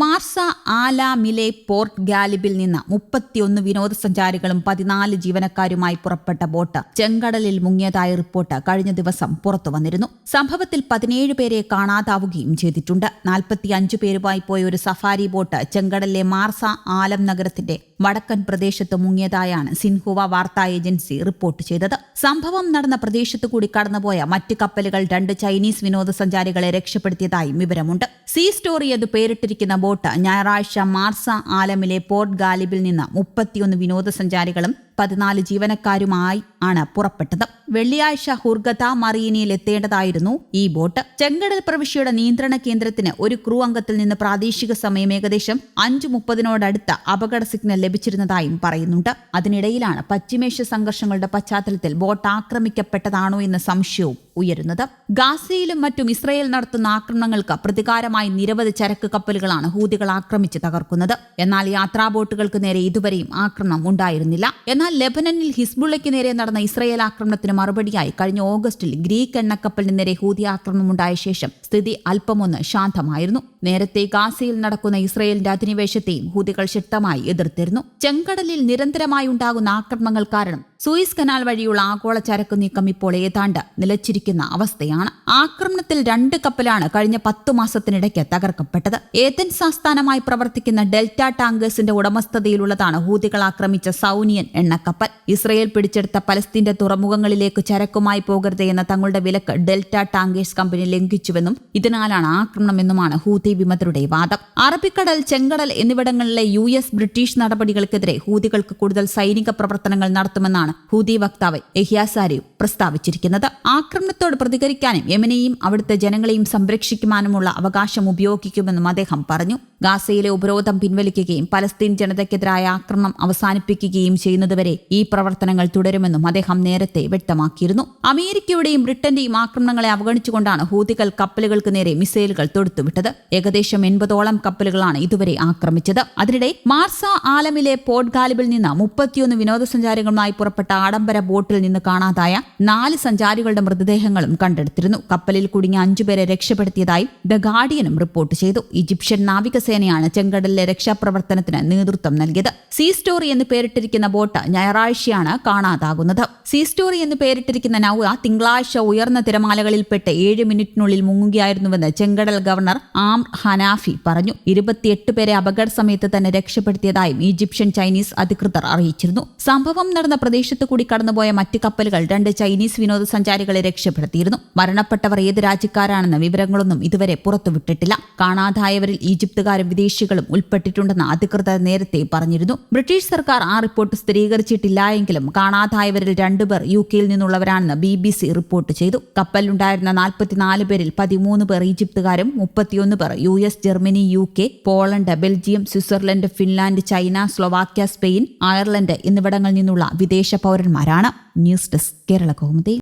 മാർസ ആലാമിലെ port ഗാലിബിൽ നിന്ന് 31 വിനോദസഞ്ചാരികളും 14 ജീവനക്കാരുമായി പുറപ്പെട്ട ബോട്ട് ചെങ്കടലിൽ മുങ്ങിയതായ റിപ്പോർട്ട് കഴിഞ്ഞ ദിവസം പുറത്തുവന്നിരുന്നു. സംഭവത്തിൽ 17 പേരെ കാണാതാവുകയും ചെയ്തിട്ടുണ്ട്. 45 പേരുമായി പോയ ഒരു സഫാരി ബോട്ട് ചെങ്കടലിലെ മാർസ ആലം നഗരത്തിന്റെ വടക്കൻ പ്രദേശത്ത് മുങ്ങിയതായാണ് സിൻഹുവ വാർത്താ ഏജൻസി റിപ്പോർട്ട് ചെയ്തത്. സംഭവം നടന്ന പ്രദേശത്ത് കൂടി കടന്നുപോയ മറ്റ് കപ്പലുകൾ 2 ചൈനീസ് വിനോദസഞ്ചാരികളെ രക്ഷപ്പെടുത്തിയതായും വിവരമുണ്ട്. സീ സ്റ്റോറി എന്ന് പേരിട്ടിരിക്കുന്ന ബോട്ട് ഞായറാഴ്ച മാർസ ആലമിലെ പോർട്ട് ഗാലിബിൽ നിന്ന് 31 വിനോദസഞ്ചാരികളും 14 ജീവനക്കാരുമായി ആണ് പുറപ്പെട്ടത്. വെള്ളിയാഴ്ച ഹുർഗത മറീനയിൽ എത്തേണ്ടതായിരുന്നു ഈ ബോട്ട്. ചെങ്കടൽ പ്രവിശ്യയുടെ നിയന്ത്രണ കേന്ദ്രത്തിന് ഒരു ക്രൂ അംഗത്തിൽ നിന്ന് പ്രാദേശിക സമയം ഏകദേശം 5:30 അപകട സിഗ്നൽ ലഭിച്ചിരുന്നതായും പറയുന്നുണ്ട്. അതിനിടയിലാണ് പശ്ചിമേഷ്യ സംഘർഷങ്ങളുടെ പശ്ചാത്തലത്തിൽ ബോട്ട് ആക്രമിക്കപ്പെട്ടതാണോ എന്ന സംശയവും ഉയരുന്നത്. ഗാസയിലും മറ്റും ഇസ്രയേൽ നടത്തുന്ന ആക്രമണങ്ങൾക്ക് പ്രതികാരമായി നിരവധി ചരക്ക് കപ്പലുകളാണ് ഹൂതികൾ ആക്രമിച്ച് തകർക്കുന്നത്. എന്നാൽ യാത്രാ ബോട്ടുകൾക്ക് നേരെ ഇതുവരെയും ആക്രമണം ഉണ്ടായിരുന്നില്ല. എന്നാൽ ലെബനനിൽ ഹിസ്ബുള്ളയ്ക്ക് നേരെ നടന്ന ഇസ്രയേൽ ആക്രമണത്തിന് മറുപടിയായി കഴിഞ്ഞ ഓഗസ്റ്റിൽ ഗ്രീക്ക് എണ്ണക്കപ്പലിന് നേരെ ഹൂതി ആക്രമണമുണ്ടായ ശേഷം സ്ഥിതി അല്പമൊന്ന് ശാന്തമായിരുന്നു. നേരത്തെ ഗാസയിൽ നടക്കുന്ന ഇസ്രയേലിന്റെ അധിനിവേശത്തെയും ഹൂതികൾ ശക്തമായി എതിർത്തിരുന്നു. ചെങ്കടലിൽ നിരന്തരമായി ഉണ്ടാകുന്ന ആക്രമണങ്ങൾ കാരണം സൂയിസ് കനാൽ വഴിയുള്ള ആഗോള ചരക്ക് നീക്കം ഇപ്പോൾ ഏതാണ്ട് നിലച്ചിരിക്കുന്ന അവസ്ഥയാണ്. ആക്രമണത്തിൽ 2 കപ്പലാണ് കഴിഞ്ഞ 10 മാസത്തിനിടയ്ക്ക് തകർക്കപ്പെട്ടത്. ഏതൻസ് ആസ്ഥാനമായി പ്രവർത്തിക്കുന്ന ഡെൽറ്റ ടാങ്കേഴ്സിന്റെ ഉടമസ്ഥതയിലുള്ളതാണ് ഹൂതികൾ ആക്രമിച്ച സൗനിയൻ എണ്ണക്കപ്പൽ. ഇസ്രയേൽ പിടിച്ചെടുത്ത പലസ്തീന്റെ തുറമുഖങ്ങളിലേക്ക് ചരക്കുമായി പോകരുത് എന്ന തങ്ങളുടെ വിലക്ക് ഡെൽറ്റ ടാങ്കേഴ്സ് കമ്പനി ലംഘിച്ചുവെന്നും ഇതിനാലാണ് ആക്രമണമെന്നുമാണ് ഹൂതി വിമതരുടെ വാദം. അറബിക്കടൽ, ചെങ്കടൽ എന്നിവിടങ്ങളിലെ US, ബ്രിട്ടീഷ് നടപടികൾക്കെതിരെ ഹൂതികൾക്ക് കൂടുതൽ സൈനിക പ്രവർത്തനങ്ങൾ നടത്തുമെന്നാണ് ഹൂതി വക്താവ് യഹ്യാ സാരിവ് പ്രസ്താവിച്ചിരിക്കുന്നത്. ആക്രമണത്തോട് പ്രതികരിക്കാനും യമനെയും അവിടുത്തെ ജനങ്ങളെയും സംരക്ഷിക്കുവാനുമുള്ള അവകാശം ഉപയോഗിക്കുമെന്നും അദ്ദേഹം പറഞ്ഞു. ഗാസയിലെ ഉപരോധം പിൻവലിക്കുകയും പലസ്തീൻ ജനതയ്ക്കെതിരായ ആക്രമണം അവസാനിപ്പിക്കുകയും ചെയ്യുന്നതുവരെ ഈ പ്രവർത്തനങ്ങൾ തുടരുമെന്നും അദ്ദേഹം നേരത്തെ വ്യക്തമാക്കിയിരുന്നു. അമേരിക്കയുടെയും ബ്രിട്ടന്റെയും ആക്രമണങ്ങളെ അവഗണിച്ചുകൊണ്ടാണ് ഹൂതികൾ കപ്പലുകൾക്ക് നേരെ മിസൈലുകൾ തൊടുത്തുവിട്ടത്. ഏകദേശം 80ഓളം കപ്പലുകളാണ് ഇതുവരെ ആക്രമിച്ചത്. അതിനിടെ മാർസ ആലമിലെ പോർട്ട് ഗാലിബിൽ നിന്ന് 31 വിനോദസഞ്ചാരികളുമായി പുറപ്പെട്ട ആഡംബര ബോട്ടിൽ നിന്ന് കാണാതായ 4 സഞ്ചാരികളുടെ മൃതദേഹങ്ങളും കണ്ടെടുത്തിരുന്നു. കപ്പലിൽ കുടുങ്ങിയ 5 പേരെ രക്ഷപ്പെടുത്തിയതായി ദ ഗാർഡിയനും റിപ്പോർട്ട് ചെയ്തു. ഈജിപ്ഷ്യൻ നാവികസേനയാണ് ചെങ്കടലിലെ രക്ഷാപ്രവർത്തനത്തിന് നേതൃത്വം നൽകിയത്. സീ സ്റ്റോറി എന്ന് പേരിട്ടിരിക്കുന്ന ബോട്ട് ഞായറാഴ്ചയാണ് കാണാതാകുന്നത്. സീ സ്റ്റോറി എന്ന് പേരിട്ടിരിക്കുന്ന നൗക തിങ്കളാഴ്ച ഉയർന്ന തിരമാലകളിൽപ്പെട്ട് 7 മിനിറ്റിനുള്ളിൽ മുങ്ങുകയായിരുന്നുവെന്ന് ചെങ്കടൽ ഗവർണർ ആംർ ഹനാഫി പറഞ്ഞു. 28 പേരെ അപകട സമയത്ത് തന്നെ രക്ഷപ്പെടുത്തിയതായും ഈജിപ്ഷ്യൻ ചൈനീസ് അധികൃതർ അറിയിച്ചിരുന്നു. സംഭവം നടന്ന പ്രദേശത്ത് കൂടി കടന്നുപോയ മറ്റ് കപ്പലുകൾ 2 ചൈനീസ് വിനോദസഞ്ചാരികളെ രക്ഷപ്പെടുത്തിയിരുന്നു. മരണപ്പെട്ടവർ ഏത് രാജ്യക്കാരാണെന്ന വിവരങ്ങളൊന്നും ഇതുവരെ പുറത്തുവിട്ടിട്ടില്ല. കാണാതായവരിൽ ഈജിപ്തുകാരും വിദേശികളും ഉൾപ്പെട്ടിട്ടുണ്ടെന്ന് അധികൃതർ നേരത്തെ പറഞ്ഞിരുന്നു. ബ്രിട്ടീഷ് സർക്കാർ ആ റിപ്പോർട്ട് സ്ഥിരീകരിച്ചിട്ടില്ല എങ്കിലും കാണാതായവരിൽ 2 പേർ UK-യിൽ നിന്നുള്ളവരാണെന്ന് BBC റിപ്പോർട്ട് ചെയ്തു. കപ്പലിലുണ്ടായിരുന്ന 44 പേരിൽ 13 പേർ ഈജിപ്തുകാരും 31 പേർ US, Germany, UK, Poland, Belgium, Switzerland, Finland, China, Slovakia, Spain, Ireland എന്നിവിടങ്ങളിൽ നിന്നുള്ള വിദേശ പൗരന്മാരാണ്. News desk Kerala Kaumudi.